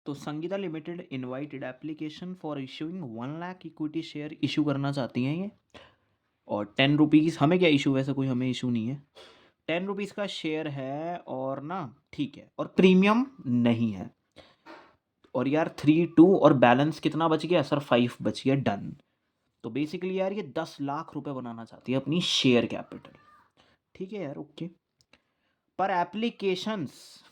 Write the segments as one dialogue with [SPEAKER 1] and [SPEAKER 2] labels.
[SPEAKER 1] तो Sangeeta limited invited application for issuing 1 lakh equity share issue करना चाहती हैं ये। और 10 रुपीज़, हमें क्या इशू, वैसे कोई हमें इशू नहीं है। 10 रुपीज़ का शेयर है और ना, ठीक है, और प्रीमियम नहीं है। और यार 3-2 और बैलेंस कितना बच गया सर? 5 बच गया, डन। तो बेसिकली यार ये 10 लाख रुपए बनाना चाहती है अपनी शेयर कैपिटल। ठीक है यार, ओके। पर एप्लीकेशंस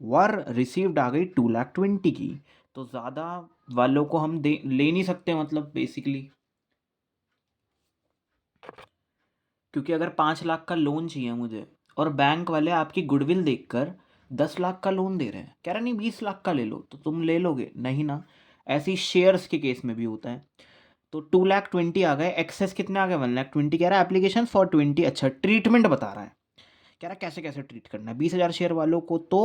[SPEAKER 1] वर रिसीव्ड आ गई 2,20,000 की। तो ज़्यादा वालों को हम ले नहीं सकते, मतलब बेसिकली, क्योंकि अगर 5 लाख का लोन चाहिए मुझे और बैंक वाले आपकी गुडविल देखकर 10 लाख का लोन दे रहे हैं, कह रहे नहीं 20 लाख का ले लो, तो तुम ले लोगे नहीं ना। ऐसी शेयर्स के केस में भी होता है। तो 2,20,000 आ गए, एक्सेस कितने आ गए? 1,20,000 कह रहा है एप्लीकेशन फॉर 20। अच्छा, ट्रीटमेंट बता रहा है, कह रहा है कैसे कैसे ट्रीट करना है। 20,000 शेयर वालों को तो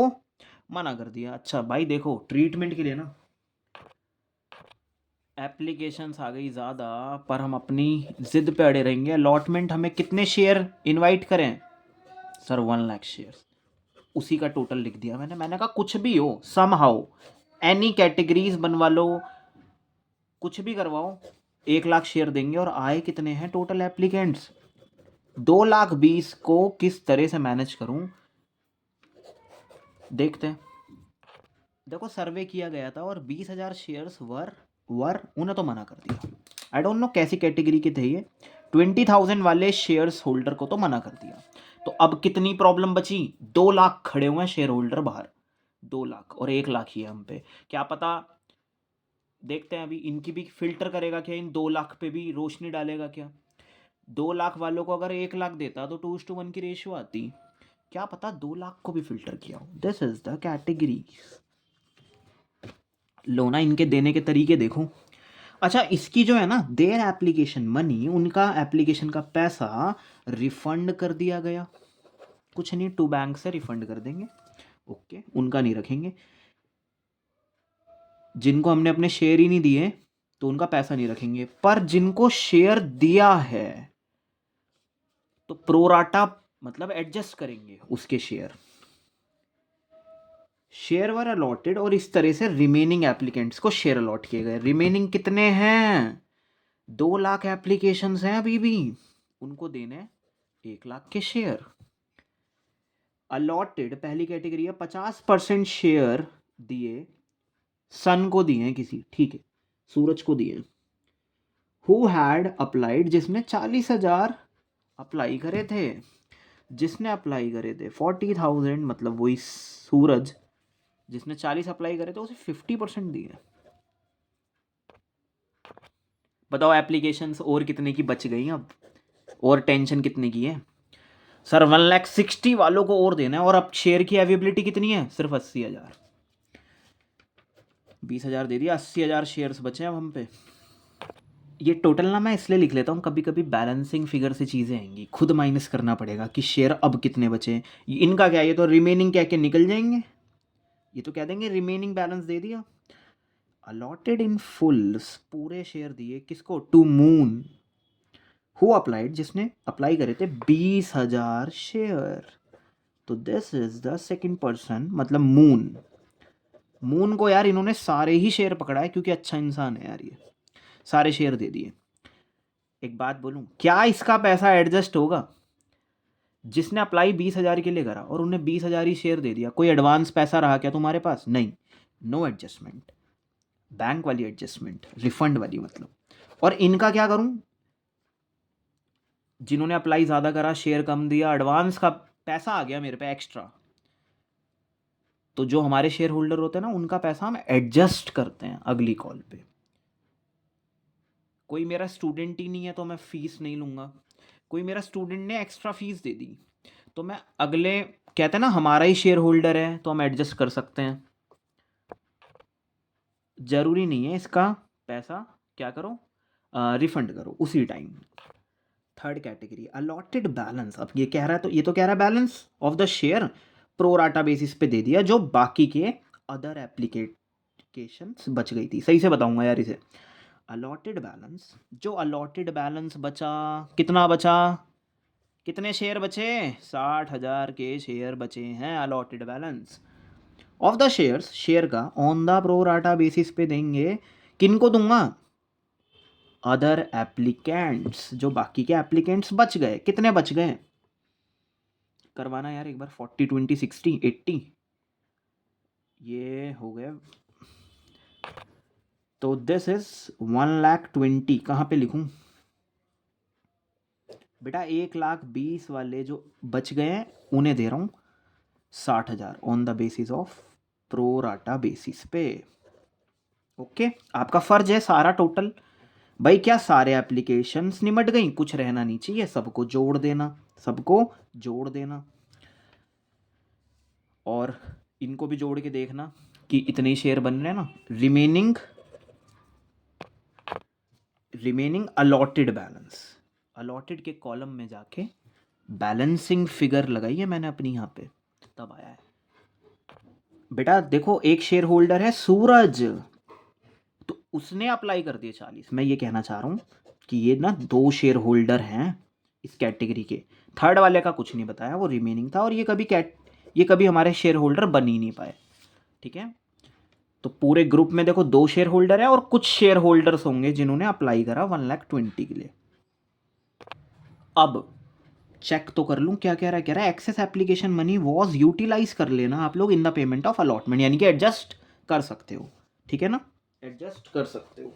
[SPEAKER 1] मना कर दिया। अच्छा भाई देखो, ट्रीटमेंट के लिए ना एप्लीकेशंस आ गई ज़्यादा, पर हम अपनी जिद पे अड़े रहेंगे। अलॉटमेंट हमें कितने शेयर इनवाइट करें सर? 1 लाख शेयर। उसी का टोटल लिख दिया मैंने कहा कुछ भी हो, सम हाउ एनी कैटेगरीज बनवा लो, कुछ भी करवाओ, 1 लाख शेयर देंगे। और आए कितने हैं टोटल एप्लीकेंट्स? 2,20,000 को किस तरह से मैनेज करूं, देखते हैं। देखो सर्वे किया गया था और 20,000 शेयर्स वर उन्हें तो मना कर दिया। आई डोंट नो कैसी कैटेगरी के थे ये। 20,000 वाले शेयर्स होल्डर को तो मना कर दिया। तो अब कितनी प्रॉब्लम बची? 2 लाख खड़े हुए हैं शेयर होल्डर बाहर। 2 लाख और 1 लाख ही है हम पे, क्या पता। देखते हैं अभी इनकी भी फिल्टर करेगा क्या, इन 2 लाख पे भी रोशनी डालेगा क्या। 2 लाख वालों को अगर 1 लाख देता तो 2:1 की रेशियो आती, क्या पता 2 लाख को भी फिल्टर किया हो। This is the category. लो ना, इनके देने के तरीके देखो। अच्छा, इसकी जो है ना देयर एप्लीकेशन मनी, उनका एप्लीकेशन का पैसा रिफंड कर दिया गया। कुछ नहीं, टू बैंक से रिफंड कर देंगे, ओके, उनका नहीं रखेंगे। जिनको हमने अपने शेयर ही नहीं दिए तो उनका पैसा नहीं रखेंगे, पर जिनको शेयर दिया है तो प्रोराटा, मतलब एडजस्ट करेंगे उसके शेयर। शेयर वर अलॉटेड और इस तरह से रिमेनिंग एप्लीकेंट्स को शेयर अलॉट किए गए। रिमेनिंग कितने हैं? 2 लाख एप्लीकेशंस हैं अभी भी, उनको देने 1 लाख के शेयर। अलॉटेड पहली कैटेगरी है, 50% शेयर दिए सन को दिए हैं किसी, ठीक है, सूरज को दिए। हु हैड अप्लाइड, जिसने 40,000 अप्लाई करे थे, जिसने अप्लाई करे थे 40,000, मतलब वही सूरज, जिसने 40 अप्लाई करे थे उसे 50% दिए। बताओ एप्लीकेशंस और कितने की बच गई अब, और टेंशन कितने की है सर? 1,60,000 वालों को और देना है। और अब शेयर की अवेबिलिटी कितनी है? सिर्फ 80,000। 20,000 दे दिया, 80,000 शेयर्स बचे हैं अब हम पे। ये टोटल ना मैं इसलिए लिख लेता हूँ, कभी कभी बैलेंसिंग फिगर से चीज़ें आएंगी, खुद माइनस करना पड़ेगा कि शेयर अब कितने बचे। इनका क्या, ये तो रिमेनिंग कह के निकल जाएंगे, ये तो कह देंगे रिमेनिंग बैलेंस दे दिया। अलॉटेड इन फुल, पूरे शेयर दिए किसको? To Moon. हु अप्लाइड, जिसने अप्लाई करे थे 20,000 शेयर। तो this is the second person, मतलब मून। मून को यार इन्होंने सारे ही शेयर पकड़ा है, क्योंकि अच्छा इंसान है यार ये, सारे शेयर दे दिए। एक बात बोलूं, क्या इसका पैसा एडजस्ट होगा? जिसने अप्लाई 20,000 के लिए करा और उन्हें 20,000 ही शेयर दे दिया, कोई एडवांस पैसा रहा क्या तुम्हारे पास? नहीं, नो एडजस्टमेंट, बैंक वाली एडजस्टमेंट, रिफंड वाली मतलब। और इनका क्या करूं? जिन्होंने अप्लाई ज़्यादा करा, शेयर कम दिया, एडवांस का पैसा आ गया मेरे पे एक्स्ट्रा, तो जो हमारे शेयर होल्डर होते हैं ना, उनका पैसा हम एडजस्ट करते हैं अगली कॉल पे। कोई मेरा स्टूडेंट ही नहीं है तो मैं फीस नहीं लूँगा, कोई मेरा स्टूडेंट ने एक्स्ट्रा फीस दे दी तो मैं अगले, कहते हैं ना हमारा ही शेयर होल्डर है तो हम एडजस्ट कर सकते हैं। ज़रूरी नहीं है इसका पैसा क्या करो, रिफंड करो उसी time. Third category allotted balance. अब ये कह रहा है, तो ये तो कह रहा है balance of the share pro rata basis पे दे दिया, जो बाकी के अदर एप्लीकेशंस बच गई थी। सही से बताऊंगा यार इसे। अलॉटेड बैलेंस, जो अलॉटेड बैलेंस बचा, कितना बचा? कितने शेयर बचे? 60,000 के शेयर बचे हैं allotted balance. Of the shares, share का on the pro rata basis पे देंगे, किन को दूंगा? अदर एप्लीकेंट्स, जो बाकी के एप्लीकेंट्स बच गए। कितने बच गए? करवाना यार एक बार, 40 20 60 80, ये हो गए। तो दिस इज 1,20,000। कहाँ पे लिखूं बेटा? 1,20,000 वाले जो बच गए हैं उन्हें दे रहा हूँ 60,000 on the basis of pro rata basis पे। ओके, आपका फर्ज है सारा टोटल। भाई क्या सारे एप्लीकेशंस निमट गई? कुछ रहना नहीं चाहिए, सबको जोड़ देना, सबको जोड़ देना। और इनको भी जोड़ के देखना कि इतने ही शेयर बन रहे हैं ना। रिमेनिंग अलॉटेड बैलेंस, अलॉटेड के कॉलम में जाके बैलेंसिंग फिगर लगाई है मैंने अपनी यहाँ पे, तब आया है। बेटा देखो, एक शेयर होल्डर है सूरज, तो उसने अप्लाई कर दिए 40। मैं ये कहना चाह रहा हूँ कि ये ना 2 शेयर होल्डर हैं इस कैटेगरी के। थर्ड वाले का कुछ नहीं बताया, वो रिमेनिंग था, और ये कभी हमारे शेयर होल्डर बन ही नहीं पाए। ठीक है, तो पूरे ग्रुप में देखो 2 शेयर होल्डर है और कुछ शेयर होल्डर्स होंगे जिन्होंने अप्लाई करा 1,20,000 के लिए। अब चेक तो कर लूँ क्या कह रहा है। कह रहा है excess application money was utilise कर लेना आप लोग in the payment of allotment, यानी कि एडजस्ट कर सकते हो। ठीक है ना, एडजस्ट कर सकते हो।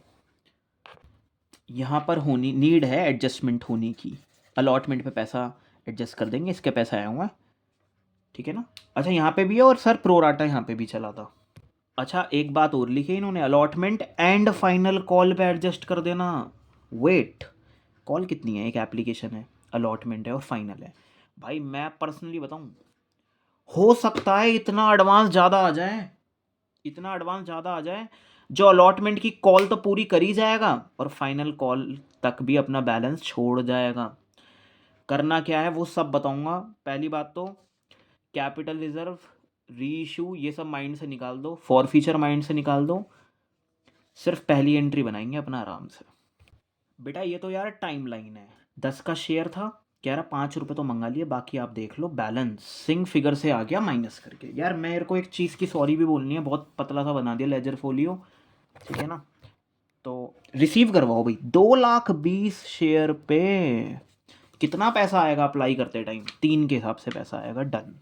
[SPEAKER 1] यहाँ पर होनी नीड है एडजस्टमेंट होने की। अलॉटमेंट पे पैसा एडजस्ट कर देंगे, इसके पैसा आया हुआ है। ठीक है ना। अच्छा यहाँ पे भी है, और सर प्रोराटा यहाँ पे भी चला था। अच्छा एक बात और लिखी इन्होंने, अलॉटमेंट एंड फाइनल कॉल पे एडजस्ट कर देना। वेट, कॉल कितनी है? एक एप्लीकेशन है, अलॉटमेंट है और फाइनल है। भाई मैं पर्सनली बताऊं, हो सकता है इतना एडवांस ज़्यादा आ जाए, इतना एडवांस ज़्यादा आ जाए, जो अलॉटमेंट की कॉल तो पूरी कर ही जाएगा और फाइनल कॉल तक भी अपना बैलेंस छोड़ जाएगा। करना क्या है वो सब बताऊंगा। पहली बात तो कैपिटल रिजर्व, री इशू, ये सब माइंड से निकाल दो, फॉर फीचर माइंड से निकाल दो। सिर्फ पहली एंट्री बनाएंगे अपना आराम से। बेटा ये तो यार टाइम लाइन है, 10 का शेयर था, कह रहा 5 रुपये तो मंगा लिए, बाकी आप देख लो। बैलेंसिंग फिगर से आ गया माइनस करके। यार मेरे को एक चीज़ की सॉरी भी बोलनी है, बहुत पतला सा बना दिया लेजर फोलियो। ठीक है ना, तो रिसीव करवाओ भाई। 2,20,000 शेयर पे कितना पैसा आएगा अप्लाई करते टाइम? 3 के हिसाब से पैसा आएगा। डन।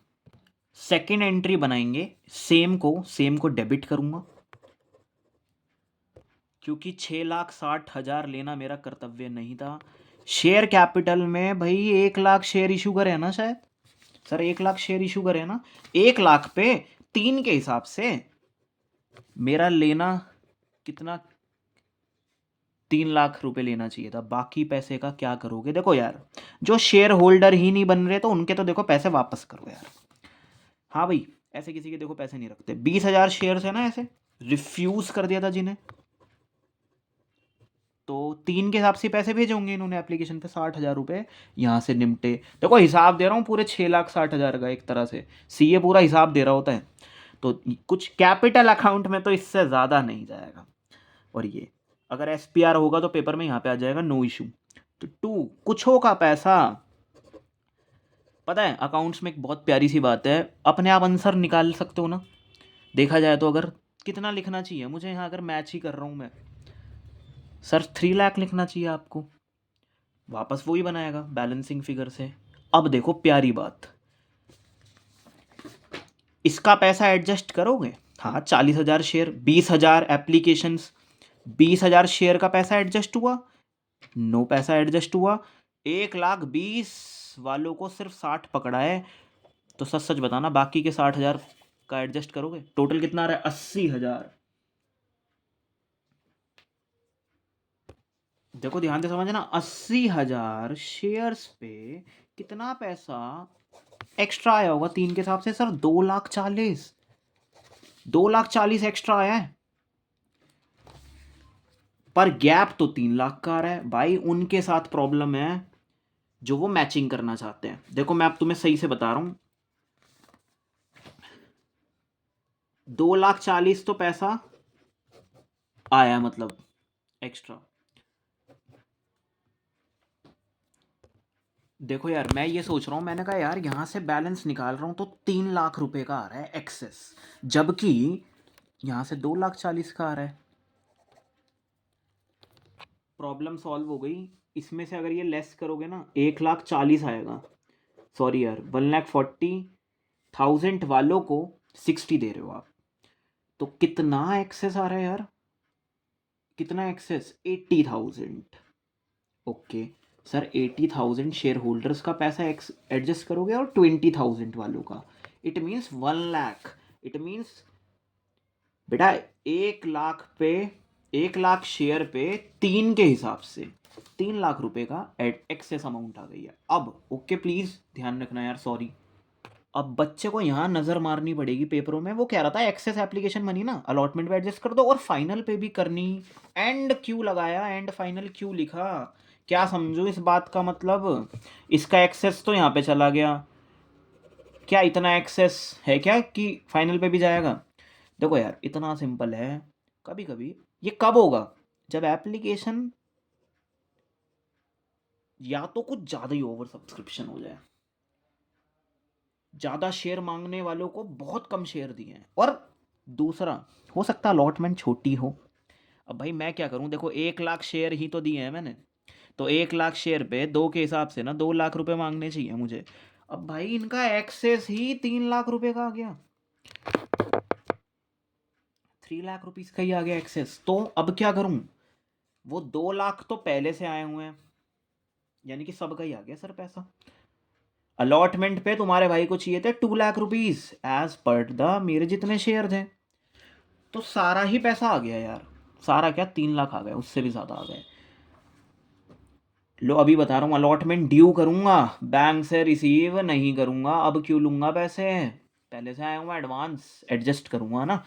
[SPEAKER 1] सेकेंड एंट्री बनाएंगे, सेम को डेबिट करूंगा, क्योंकि 6,60,000 लेना मेरा कर्तव्य नहीं था। शेयर कैपिटल में भाई 1,00,000 शेयर इशू करे ना शायद, सर 1,00,000 शेयर इशू करे ना। 1,00,000 पे 3 के हिसाब से मेरा लेना कितना? 3,00,000 रुपए लेना चाहिए था। बाकी पैसे का क्या करोगे? देखो यार, जो शेयर होल्डर ही नहीं बन रहे तो उनके तो देखो पैसे वापस करो यार। हाँ भाई, ऐसे किसी के देखो पैसे नहीं रखते। 20,000 शेयर है ना, ऐसे रिफ्यूज कर दिया था जिन्हें, तो 3 के हिसाब से पैसे भेजे होंगे इन्होंने एप्लीकेशन पे। 60,000 रुपये यहाँ से निमटे। देखो हिसाब दे रहा हूँ पूरे 6,60,000 का, एक तरह से सीए पूरा हिसाब दे रहा होता है। तो कुछ कैपिटल अकाउंट में तो इससे ज़्यादा नहीं जाएगा। और ये अगर एसपीआर होगा तो पेपर में यहाँ पे आ जाएगा नो इशू। तो 2 कुछ हो का पैसा। पता है अकाउंट्स में एक बहुत प्यारी सी बात है, अपने आप आंसर निकाल सकते हो ना। देखा जाए तो अगर कितना लिखना चाहिए मुझे यहाँ, अगर मैच ही कर रहा हूँ मैं, सर 3,00,000 लिखना चाहिए आपको, वापस वही बनाएगा बैलेंसिंग फिगर से। अब देखो प्यारी बात, इसका पैसा एडजस्ट करोगे? हाँ 40,000 शेयर, 20,000 एप्लीकेशंस, 20,000 शेयर का पैसा एडजस्ट हुआ? नो पैसा एडजस्ट हुआ। 1,20,000 वालों को सिर्फ 60 पकड़ा है, तो सच सच बताना बाकी के 60,000 का एडजस्ट करोगे? टोटल कितना आ रहा है? 80,000। देखो ध्यान से समझना, 80,000 शेयर्स पे कितना पैसा एक्स्ट्रा आया होगा 3 के हिसाब से? सर 2,40,000, 2,40,000 एक्स्ट्रा आया है, पर गैप तो 3,00,000 का आ रहा है। भाई उनके साथ प्रॉब्लम है जो वो मैचिंग करना चाहते हैं। देखो मैं अब तुम्हें सही से बता रहा हूं, 2,40,000 तो पैसा आया, मतलब एक्स्ट्रा। देखो यार, मैं ये सोच रहा हूँ, मैंने कहा यार यहाँ से बैलेंस निकाल रहा हूँ तो 3 लाख रुपए का आ रहा है एक्सेस, जबकि यहाँ से 2,40,000 का आ रहा है। प्रॉब्लम सॉल्व हो गई। इसमें से अगर ये लेस करोगे ना, 1,40,000 आएगा। सॉरी यार, 1,40,000 वालों को 60 दे रहे हो आप, तो कितना एक्सेस आ रहा है यार? कितना excess? 80,000। Okay sir, 80,000 share holders का पैसा एडजस्ट करोगे और 20,000 वालों का, it means 1 lakh. It means बेटा 1 लाख पे, 1 लाख शेयर पे 3 के हिसाब से 3 लाख रुपए का एक्सेस अमाउंट आ गई है। अब ओके प्लीज ध्यान रखना यार, सॉरी। अब बच्चे को यहाँ नजर मारनी पड़ेगी पेपरों में। वो कह रहा था एक्सेस एप्लीकेशन मनी ना अलॉटमेंट में एडजस्ट कर दो, और फाइनल पे भी करनी। एंड क्यू लगाया, एंड फाइनल क्यू लिखा। क्या समझो इस बात का मतलब? इसका एक्सेस तो यहाँ पे चला गया, क्या इतना एक्सेस है क्या कि फाइनल पे भी जाएगा? देखो यार, इतना सिंपल है। कभी कभी ये कब होगा? जब एप्लीकेशन या तो कुछ ज़्यादा ही ओवर सब्सक्रिप्शन हो जाए, ज़्यादा शेयर मांगने वालों को बहुत कम शेयर दिए हैं, और दूसरा हो सकता है अलॉटमेंट छोटी हो। अब भाई मैं क्या करूं? देखो 1 लाख शेयर ही तो दिए हैं मैंने, तो 1 लाख शेयर पे 2 के हिसाब से ना 2 लाख रुपए मांगने चाहिए मुझे। अब भाई इनका एक्सेस ही 3 लाख रुपए का आ गया, 3 लाख रुपीज़ का ही आ गया एक्सेस। तो अब क्या करूं? वो 2 लाख तो पहले से आए हुए हैं, यानी कि सबका ही आ गया सर पैसा। अलॉटमेंट पे तुम्हारे भाई को चाहिए थे 2 lakh rupees as per the मेरे जितने शेयर थे, तो सारा ही पैसा आ गया यार। सारा क्या, 3 लाख आ गए, उससे भी ज़्यादा आ गए। लो अभी बता रहा हूँ, अलॉटमेंट ड्यू करूंगा, बैंक से रिसीव नहीं करूंगा। अब क्यों लूंगा पैसे? पहले से आया हूँ एडवांस, एडजस्ट करूंगा ना।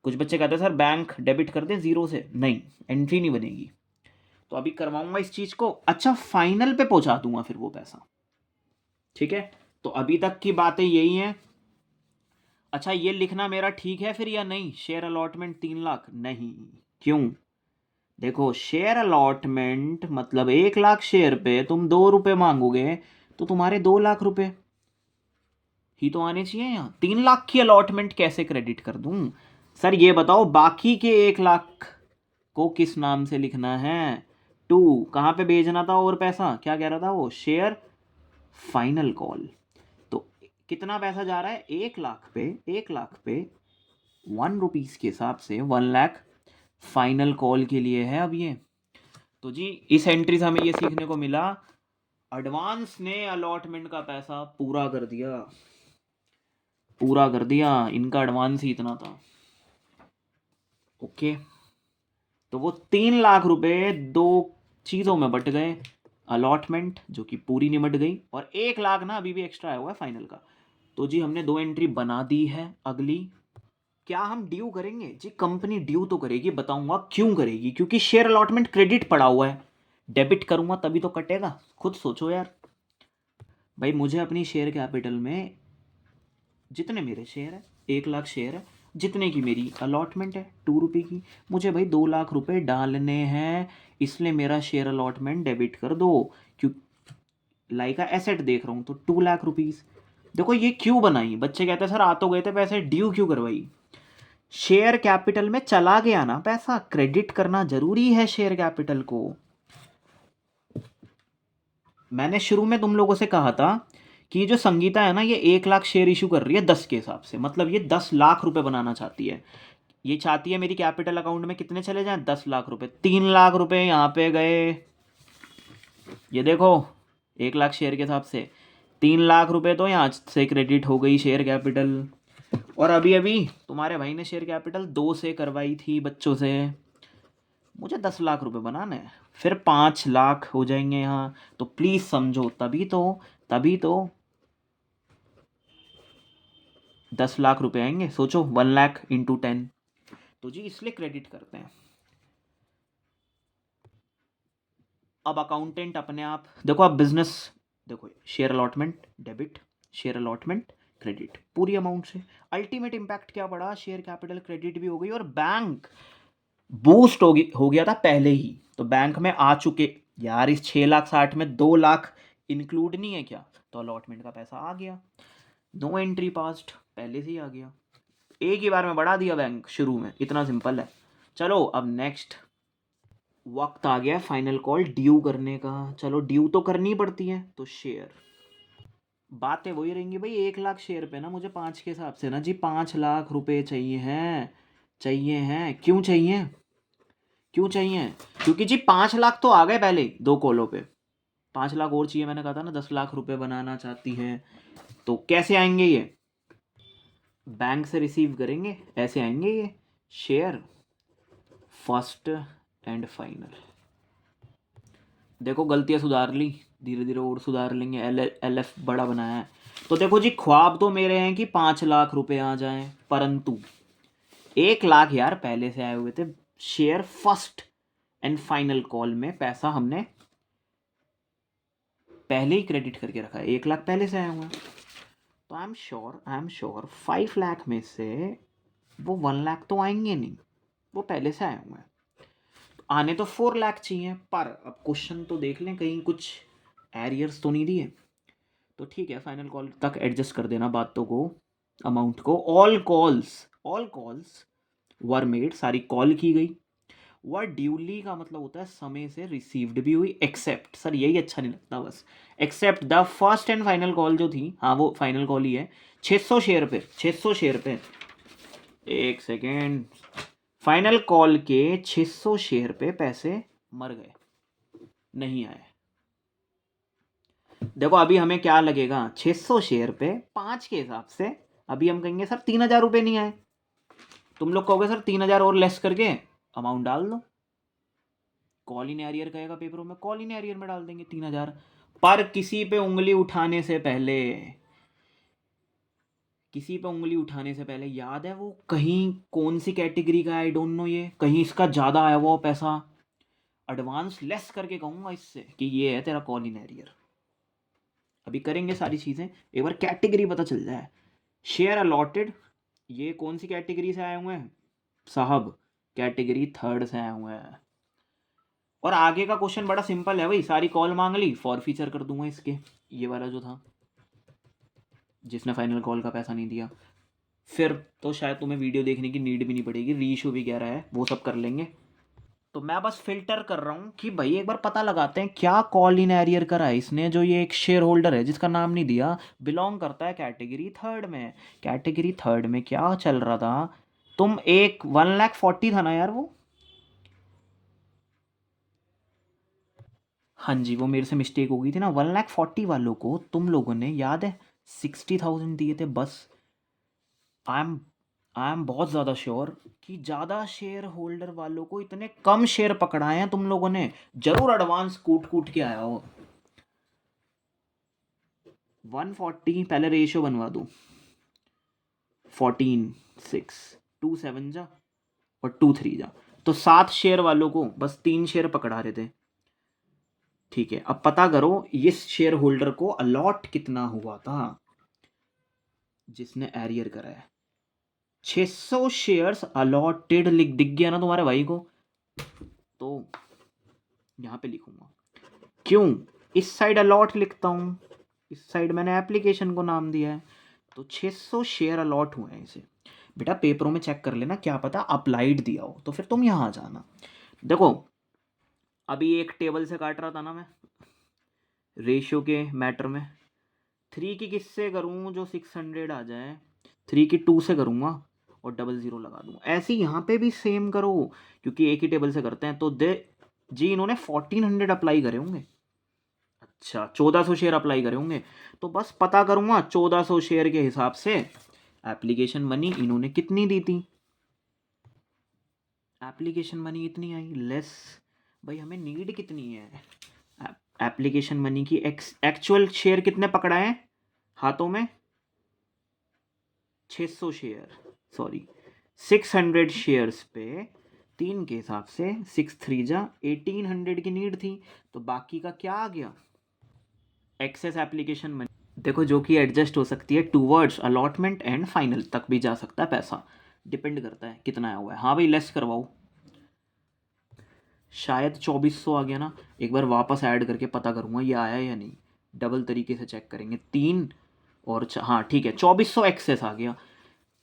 [SPEAKER 1] कुछ बच्चे कहते हैं सर बैंक डेबिट कर दे जीरो से, नहीं, एंट्री नहीं बनेगी। तो अभी करवाऊंगा इस चीज़ को, अच्छा फाइनल पे पहुंचा दूंगा फिर वो पैसा। ठीक है, तो अभी तक की बातें यही हैं। अच्छा ये लिखना मेरा ठीक है फिर या नहीं? शेयर अलॉटमेंट 3 लाख नहीं, क्यों? देखो शेयर अलॉटमेंट मतलब 1 लाख शेयर पे तुम 2 रुपए मांगोगे, तो तुम्हारे 2 लाख रुपए ही तो आने चाहिए। यहाँ 3 लाख की अलॉटमेंट कैसे क्रेडिट कर दूं? सर ये बताओ, बाकी के 1 लाख को किस नाम से लिखना है? टू कहाँ पे भेजना था? और पैसा क्या कह रहा था वो? Share final call. तो कितना पैसा जा रहा है? 1 लाख पे, 1 लाख पे 1 रुपीज़ के हिसाब से 1 लाख फाइनल कॉल के लिए है अब ये। तो जी इस एंट्री से हमें ये सीखने को मिला, एडवांस ने अलॉटमेंट का पैसा पूरा कर दिया, पूरा कर दिया। इनका एडवांस ही इतना था। ओके, तो वो 3 लाख रुपए दो चीज़ों में बट गए, अलॉटमेंट जो कि पूरी निमट गई, और 1 लाख ना अभी भी एक्स्ट्रा आया हुआ है फाइनल का। तो जी हमने 2 एंट्री बना दी है। अगली क्या हम ड्यू करेंगे? जी कंपनी ड्यू तो करेगी, बताऊंगा क्यों करेगी। क्योंकि शेयर अलॉटमेंट क्रेडिट पड़ा हुआ है, डेबिट करूंगा तभी तो कटेगा। खुद सोचो यार। भाई मुझे अपनी शेयर कैपिटल में जितने मेरे शेयर है, 1 लाख शेयर है, जितने की मेरी अलॉटमेंट है 2 रुपये की, मुझे भाई 2 लाख रुपए डालने हैं। इसलिए मेरा शेयर अलॉटमेंट डेबिट कर दो। क्यों? लाइक एसेट देख रहा हूँ तो 2 लाख रुपीज़। देखो ये क्यों बनाई? बच्चे कहते हैं सर आ तो गए थे पैसे, ड्यू क्यों करवाई? शेयर कैपिटल में चला गया ना पैसा, क्रेडिट करना जरूरी है शेयर कैपिटल को। मैंने शुरू में तुम लोगों से कहा था कि ये जो संगीता है ना, ये 1 लाख शेयर इशू कर रही है 10 के हिसाब से, मतलब ये 10 लाख रुपए बनाना चाहती है। ये चाहती है मेरी कैपिटल अकाउंट में कितने चले जाएं? 10 लाख रुपए। 3 लाख रुपए यहाँ पे गए, ये देखो 1 लाख शेयर के हिसाब से 3 लाख रुपए तो यहाँ से क्रेडिट हो गई शेयर कैपिटल। और अभी अभी तुम्हारे भाई ने शेयर कैपिटल 2 से करवाई थी बच्चों से। मुझे 10 लाख रुपए बनाने हैं, फिर 5 लाख हो जाएंगे यहाँ। तो प्लीज समझो, तभी तो 10 लाख रुपए आएंगे। सोचो 1 लाख इंटू 10। तो जी इसलिए क्रेडिट करते हैं। अब अकाउंटेंट अपने आप देखो, अब बिजनेस देखो, share allotment debit, share allotment credit, पूरी अमाउंट से अल्टीमेट इंपैक्ट क्या पड़ा? शेयर कैपिटल क्रेडिट भी हो गई, और बैंक बूस्ट हो गया था पहले ही, तो बैंक में आ चुके। यार इस 6,60,000 में 2 लाख इंक्लूड नहीं है क्या, तो अलॉटमेंट का पैसा आ गया। नो एंट्री पास्ट, पहले से ही आ गया, एक ही बार में बढ़ा दिया बैंक शुरू में, इतना सिंपल है। चलो अब नेक्स्ट वक्त आ गया फाइनल कॉल ड्यू करने का। चलो ड्यू तो करनी पड़ती है, तो शेयर, बातें वही रहेंगी भाई। 1 लाख शेयर पे ना मुझे 5 के हिसाब से ना जी 5 लाख रुपए चाहिए हैं, चाहिए हैं। क्यों चाहिए, क्यों चाहिए? क्योंकि जी 5 लाख तो आ गए पहले 2 कॉलों पे, 5 लाख और चाहिए। मैंने कहा था ना 10 लाख रुपए बनाना चाहती है, तो कैसे आएंगे ये? बैंक से रिसीव करेंगे, ऐसे आएंगे ये शेयर फर्स्ट एंड फाइनल। देखो गलतियां सुधार ली, धीरे धीरे और सुधार लेंगे। एल एफ बड़ा बनाया है। तो देखो जी ख्वाब तो मेरे हैं कि 5 लाख रुपए आ जाएं, परंतु 1 लाख यार पहले से आए हुए थे। Share first and final call में पैसा हमने पहले ही क्रेडिट करके रखा है, 1 लाख पहले से आए हुए हैं। तो आई एम श्योर 5 लाख में से वो 1 लाख तो आएंगे नहीं, वो पहले से आए हुए हैं। आने तो 4 लाख चाहिए, पर अब क्वेश्चन तो देख लें कहीं कुछ एरियर्स तो नहीं दिए। तो ठीक है, फाइनल कॉल तक एडजस्ट कर देना बातों को, अमाउंट को। ऑल कॉल्स वर मेड, सारी कॉल की गई। वर्ड ड्यूली का मतलब होता है समय से रिसीव्ड भी हुई, एक्सेप्ट, सर यही अच्छा नहीं लगता बस, except the first and final call जो थी, हाँ वो फाइनल कॉल ही है। 600 शेयर पे, 600 शेयर पे, एक सेकेंड, फाइनल कॉल के 600 शेयर पे पैसे मर गए, नहीं आए। देखो अभी हमें क्या लगेगा, 600 शेयर पे 5 के हिसाब से अभी हम कहेंगे सर 3,000 रुपये नहीं आए। तुम लोग कहोगे सर 3,000 और लेस करके अमाउंट डाल दो। कॉल इन एरियर कहेगा पेपरों में, कॉल इन एरियर में डाल देंगे 3,000। पर किसी पे उंगली उठाने से पहले, किसी पे उंगली उठाने से पहले याद है वो कहीं कौन सी कैटेगरी का, आई डोंट नो, ये कहीं इसका ज़्यादा आया हुआ पैसा, एडवांस लेस करके कहूँगा इससे कि ये है तेरा कॉल इन एरियर। अभी करेंगे सारी चीज़ें, एक बार कैटेगरी पता चल जाए। शेयर अलॉटेड, ये कौन सी कैटेगरी से आए हुए हैं साहब, कैटेगरी थर्ड से आए हुए हैं। और आगे का क्वेश्चन बड़ा सिंपल है भाई, सारी कॉल मांग ली, फॉर फीचर कर दूंगा इसके, ये वाला जो था जिसने फाइनल कॉल का पैसा नहीं दिया। फिर तो शायद तुम्हें वीडियो देखने की नीड भी नहीं पड़ेगी, रीशो भी कह रहा है, वो सब कर लेंगे। तो मैं बस फिल्टर कर रहा हूँ कि भाई एक बार पता लगाते हैं क्या कॉल इन एरियर करा है इसने। जो ये एक शेयर होल्डर है जिसका नाम नहीं दिया, बिलोंग करता है कैटेगरी थर्ड में। कैटेगरी थर्ड में क्या चल रहा था, तुम एक 1,40,000 था ना यार वो, हाँ जी वो मेरे से मिस्टेक हो गई थी ना। 1,40,000 वालों को तुम लोगों ने याद है 60,000 दिए थे बस। आई एम बहुत ज़्यादा श्योर कि ज़्यादा शेयर होल्डर वालों को इतने कम शेयर पकड़ाए हैं तुम लोगों ने, जरूर एडवांस कूट कूट के आया हो। 140, पहले रेशियो बनवा दूँ, 14, 6, 2 7 जा और 2 3 जा, तो 7 शेयर वालों को बस 3 शेयर पकड़ा रहे थे। ठीक है, अब पता करो इस शेयर होल्डर को अलॉट कितना हुआ था जिसने एरियर करा है। 600 शेयर्स अलॉटेड दिख गया ना तुम्हारे भाई को, तो यहां पे लिखूंगा। क्यों इस साइड अलॉट लिखता हूं, इस साइड मैंने एप्लीकेशन को नाम दिया है, तो 600 शेयर अलॉट हुए हैं इसे। बेटा पेपरों में चेक कर लेना, क्या पता अप्लाइड दिया हो, तो फिर तुम यहां आ जाना। देखो अभी एक टेबल से काट रहा था ना मैं रेशियो के मैटर में, 3 की किससे करूं जो 600 आ जाए, 3 की 2 से करूंगा और 00 लगा दूंगा। ऐसे ही यहाँ पे भी सेम करो, क्योंकि एक ही टेबल से करते हैं। तो दे जी इन्होंने 1400 अप्लाई करे होंगे, अच्छा 1400 शेयर अप्लाई करे होंगे, तो बस पता करूंगा 1400 शेयर के हिसाब से एप्लीकेशन मनी इन्होंने कितनी दी थी। एप्लीकेशन मनी इतनी आई लेस, भाई हमें नीड कितनी है एप्लीकेशन मनी की, एक्चुअल शेयर कितने पकड़ाए हाथों में, 600 शेयर, सॉरी 600 शेयर्स पे 3 के हिसाब से 6 3 जा 1800 की नीड थी, तो बाकी का क्या आ गया एक्सेस एप्लीकेशन मनी। देखो जो कि एडजस्ट हो सकती है टूवर्ड्स अलॉटमेंट एंड फाइनल तक भी जा सकता है पैसा, डिपेंड करता है कितना आया हुआ है। हाँ भाई लेस करवाओ, शायद 2400 आ गया ना, एक बार वापस ऐड करके पता करूंगा ये आया या नहीं। डबल तरीके से चेक करेंगे। 3 और हाँ ठीक है, 2400 एक्सेस आ गया।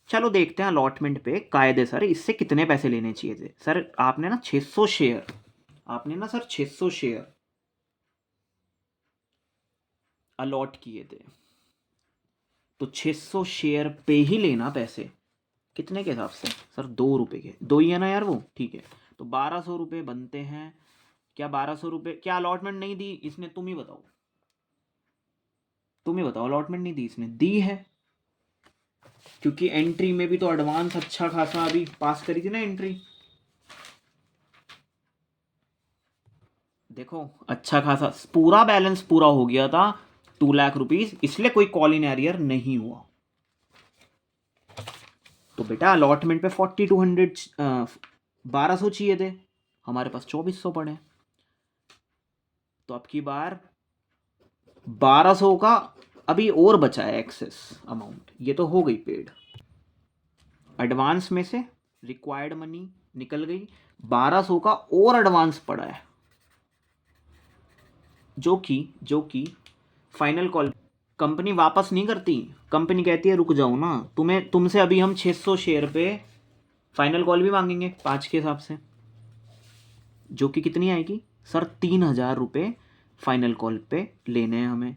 [SPEAKER 1] चलो देखते हैं अलॉटमेंट पे कायदे सर इससे कितने पैसे लेने चाहिए थे। सर आपने ना 600 शेयर, आपने ना सर 600 शेयर अलॉट किए थे, तो 600 शेयर पे ही लेना पैसे। कितने के हिसाब से सर? 2 रुपये के, 2 ही है ना यार वो, ठीक है। तो 1200 रुपये बनते हैं क्या? 1200 रुपये क्या अलॉटमेंट नहीं दी इसने? तुम ही बताओ, तुम ही बताओ। अलॉटमेंट नहीं दी इसने? दी है, क्योंकि एंट्री में भी तो एडवांस अच्छा खासा अभी पास करी थी ना एंट्री। देखो अच्छा खासा पूरा बैलेंस पूरा हो गया था 2 लाख रुपीज, इसलिए कोई कॉल इन एरियर नहीं हुआ। तो बेटा अलॉटमेंट पे 4200 1200 चाहिए थे, हमारे पास 2400 पड़े। तो अब की बार 1200 का अभी और बचा है एक्सेस अमाउंट, ये तो हो गई पेड। एडवांस में से रिक्वायर्ड मनी निकल गई, 1200 का और एडवांस पड़ा है, जो कि फाइनल कॉल कंपनी वापस नहीं करती। कंपनी कहती है रुक जाओ ना, तुम्हें तुमसे अभी हम 600 शेयर पे फाइनल कॉल भी मांगेंगे 5 के हिसाब से, जो कि कितनी आएगी सर? 3000 रुपये फाइनल कॉल पे लेने हैं हमें।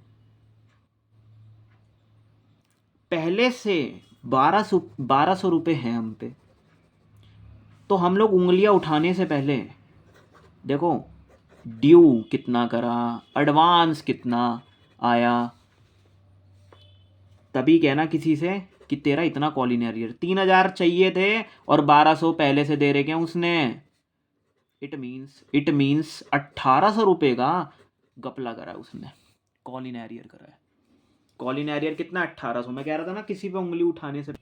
[SPEAKER 1] पहले से 1200 रुपये हैं हम पे, तो हम लोग उंगलियां उठाने से पहले देखो ड्यू कितना करा, एडवांस कितना आया, तभी कहना किसी से कि तेरा इतना कॉल इन एरियर। 3000 चाहिए थे और 1200 पहले से दे रहे क्या उसने? इट मीन्स 1800 रुपये का गपला करा है उसने, कॉल इन एरियर करा है। कॉल इन एरियर कितना? 1800। मैं कह रहा था ना किसी पे उंगली उठाने से।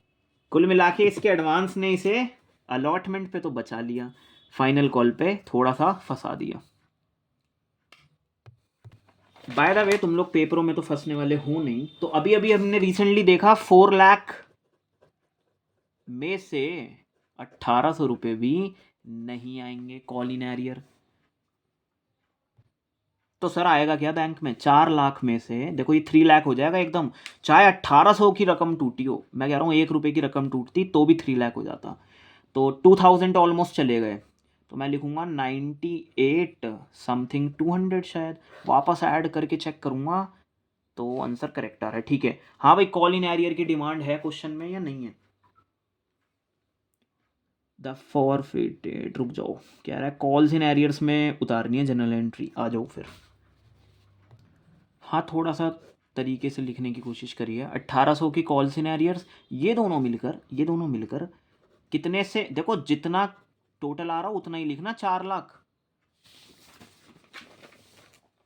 [SPEAKER 1] कुल मिला के इसके एडवांस ने इसे अलॉटमेंट पे तो बचा लिया, फाइनल कॉल पे थोड़ा सा फंसा दिया। बाय द वे तुम लोग पेपरों में तो फंसने वाले हो नहीं, तो अभी अभी हमने रिसेंटली देखा 4 लाख में से 1800 रुपये भी नहीं आएंगे कॉल इन एरियर। तो सर आएगा क्या बैंक में? 4 लाख में से देखो ये 3 लाख हो जाएगा एकदम, चाहे 1800 की रकम टूटी हो। मैं कह रहा हूँ 1 रुपये की रकम टूटती तो भी 3 लाख हो जाता, तो 2000 ऑलमोस्ट चले गए। तो मैं लिखूंगा 98 समथिंग 200 शायद, वापस ऐड करके चेक करूंगा तो आंसर करेक्ट आ रहा है। ठीक है हाँ भाई, कॉल इन एरियर की डिमांड है क्वेश्चन में या नहीं है? द फॉरफिटेड, रुक जाओ, कह रहा है कॉल्स इन एरियर्स में उतारनी है जनरल एंट्री, आ जाओ फिर। हाँ थोड़ा सा तरीके से लिखने की कोशिश करिए। 1800 की कॉल्स इन एरियर्स, ये दोनों मिलकर कितने से? देखो जितना टोटल आ रहा हो उतना ही लिखना, 4 लाख।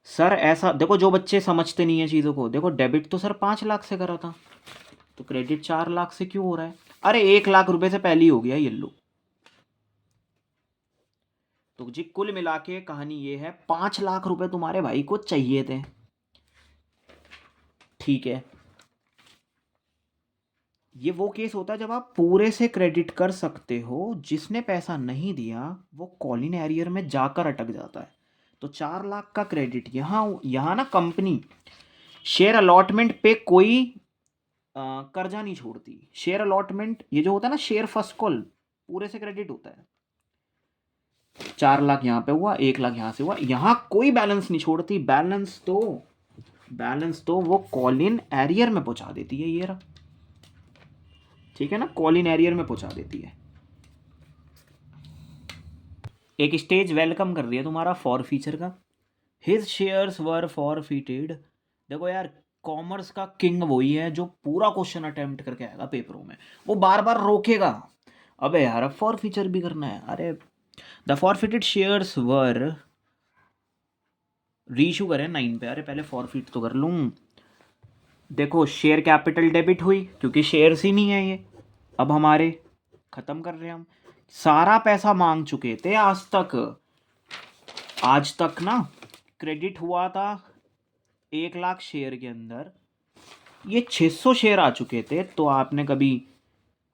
[SPEAKER 1] सर ऐसा देखो, जो बच्चे समझते नहीं है चीज़ों को, देखो डेबिट तो सर 5 लाख से करा था, तो क्रेडिट 4 लाख से क्यों हो रहा है? अरे 1 लाख रुपए से पहले ही हो गया ये लो। तो जी कुल मिला के कहानी ये है, 5 लाख रुपए तुम्हारे भाई को चाहिए थे, ठीक है। ये वो केस होता है जब आप पूरे से क्रेडिट कर सकते हो, जिसने पैसा नहीं दिया वो कॉल इन एरियर में जाकर अटक जाता है। तो 4 लाख का क्रेडिट यहाँ यहाँ ना कंपनी शेयर अलॉटमेंट पे कोई कर्जा नहीं छोड़ती। शेयर अलॉटमेंट ये जो होता है ना, शेयर फर्स्ट कॉल पूरे से क्रेडिट होता है। 4 लाख यहाँ पे हुआ, 1 लाख यहाँ से हुआ, यहाँ कोई बैलेंस नहीं छोड़ती। बैलेंस तो वो कॉल इन एरियर में पहुंचा देती है, ये रहा, ठीक है ना, कॉल इन एरियर में पहुंचा देती है। एक स्टेज वेलकम कर रही है तुम्हारा फॉर फीचर का। हिज शेयर्स वर फॉरफिटेड। देखो यार, कॉमर्स का किंग वही है जो पूरा क्वेश्चन अटेम्प्ट करके आएगा पेपरों में, वो बार बार रोकेगा। अबे यार अब फॉर फीचर भी करना है। अरे the forfeited shares were, reissue करें 9 पे। अरे पहले फॉरफिट तो कर लूँ। देखो शेयर कैपिटल डेबिट हुई क्योंकि शेयर्स ही नहीं है ये अब हमारे, ख़त्म कर रहे हैं हम। सारा पैसा मांग चुके थे आज तक ना, क्रेडिट हुआ था 1 लाख शेयर के अंदर, ये 600 शेयर आ चुके थे। तो आपने कभी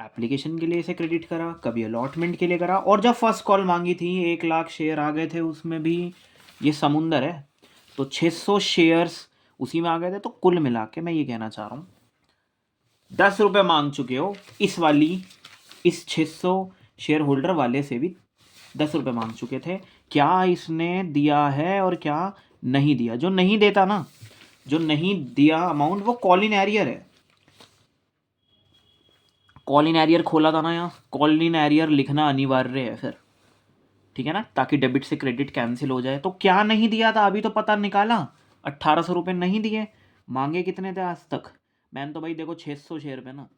[SPEAKER 1] एप्लीकेशन के लिए इसे क्रेडिट करा, कभी अलॉटमेंट के लिए करा, और जब फर्स्ट कॉल मांगी थी 1 लाख शेयर आ गए थे, उसमें भी ये समुंदर है। तो 600 शेयर्स उसी में आ गए थे। तो कुल मिला के मैं ये कहना चाह रहा हूँ 10 रुपये मांग चुके हो इस 600 शेयर होल्डर वाले से भी 10 रुपये मांग चुके थे। क्या इसने दिया है और क्या नहीं दिया? जो नहीं देता ना, जो नहीं दिया अमाउंट, वो कॉल इन एरियर है। कॉल इन एरियर खोला था ना यहाँ, कॉल इन एरियर लिखना अनिवार्य है फिर, ठीक है ना, ताकि डेबिट से क्रेडिट कैंसिल हो जाए। तो क्या नहीं दिया था अभी तो पता निकाला, 1800 रुपये नहीं दिए। मांगे कितने थे आज तक? मैंने तो भाई देखो 600 शेयर पे ना,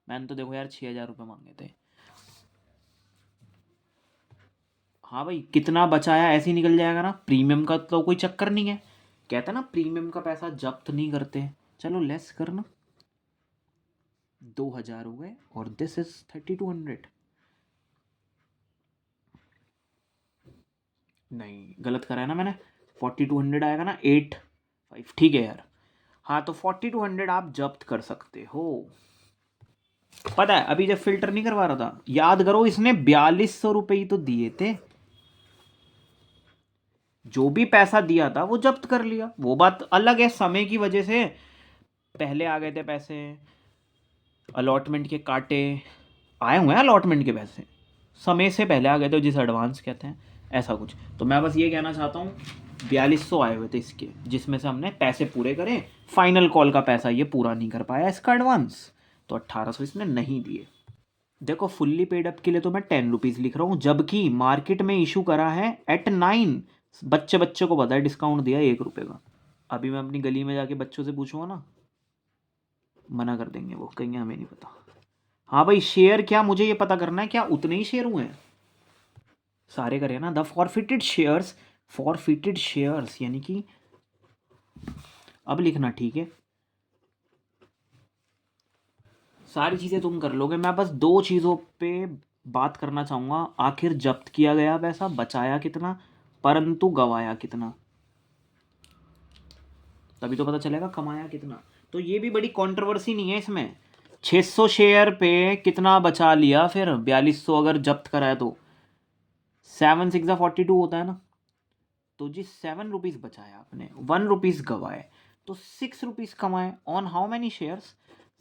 [SPEAKER 1] मैंने तो देखो यार 6000 रुपये मांगे थे। हाँ भाई, कितना बचाया ऐसे ही निकल जाएगा ना। प्रीमियम का तो कोई चक्कर नहीं है, कहते हैं ना प्रीमियम का पैसा जब्त नहीं करते। चलो लेस करना, 2000 हो गए और दिस इज 3200। नहीं, गलत करा है ना मैंने, 4200 आएगा ना, 85, ठीक है यार। हाँ तो 4200 आप जब्त कर सकते हो। पता है अभी जब फिल्टर नहीं करवा रहा था, याद करो इसने 4200 रुपये ही तो दिए थे। जो भी पैसा दिया था वो जब्त कर लिया, वो बात अलग है। समय की वजह से पहले आ गए थे पैसे, अलॉटमेंट के काटे आए हुए हैं, अलॉटमेंट के पैसे समय से पहले आ गए थे, जिसे एडवांस कहते हैं, ऐसा कुछ। तो मैं बस ये कहना चाहता हूँ 4200 आए हुए थे इसके, जिसमें से हमने पैसे पूरे करे। फाइनल कॉल का पैसा ये पूरा नहीं कर पाया इसका एडवांस, तो 1800 इसने नहीं दिए। देखो फुल्ली पेड अप के लिए तो मैं 10 रुपीज़ लिख रहा हूँ, जबकि मार्केट में इशू करा है एट 9। बच्चे बच्चे को पता है डिस्काउंट दिया 1 रुपये का। अभी मैं अपनी गली में जाके बच्चों से पूछूंगा ना, मना कर देंगे, वो कहेंगे हमें नहीं पता। हाँ भाई, शेयर क्या, मुझे ये पता करना है क्या उतने ही शेयर हुए हैं? सारे करे ना। द फॉरफिटेड शेयर्स यानी कि, अब लिखना ठीक है, सारी चीज़ें तुम कर लोगे। मैं बस 2 चीज़ों पे बात करना चाहूँगा, आखिर जब्त किया गया पैसा बचाया कितना, परंतु गवाया कितना, तभी तो पता चलेगा कमाया कितना। तो ये भी बड़ी कंट्रोवर्सी नहीं है इसमें। 600 शेयर पे कितना बचा लिया फिर, 4200 अगर जब्त कराया तो 7 6 42 होता है ना। तो जी 7 रुपीज़ बचाया आपने, 1 रुपीज़ गवाए, तो 6 रुपीज़ कमाए on how many shares?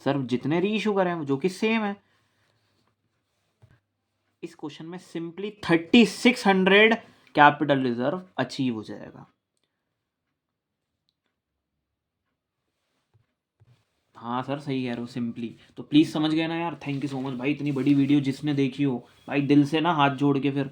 [SPEAKER 1] Sir जितने री इशू करें जो कि सेम है। इस क्वेश्चन में सिंपली 3600 कैपिटल रिजर्व अचीव हो जाएगा। हाँ सर सही कह रहे हो, सिंपली। तो प्लीज़ समझ गए ना यार। थैंक यू सो मच भाई, इतनी बड़ी वीडियो जिसने देखी हो भाई, दिल से ना हाथ जोड़ के फिर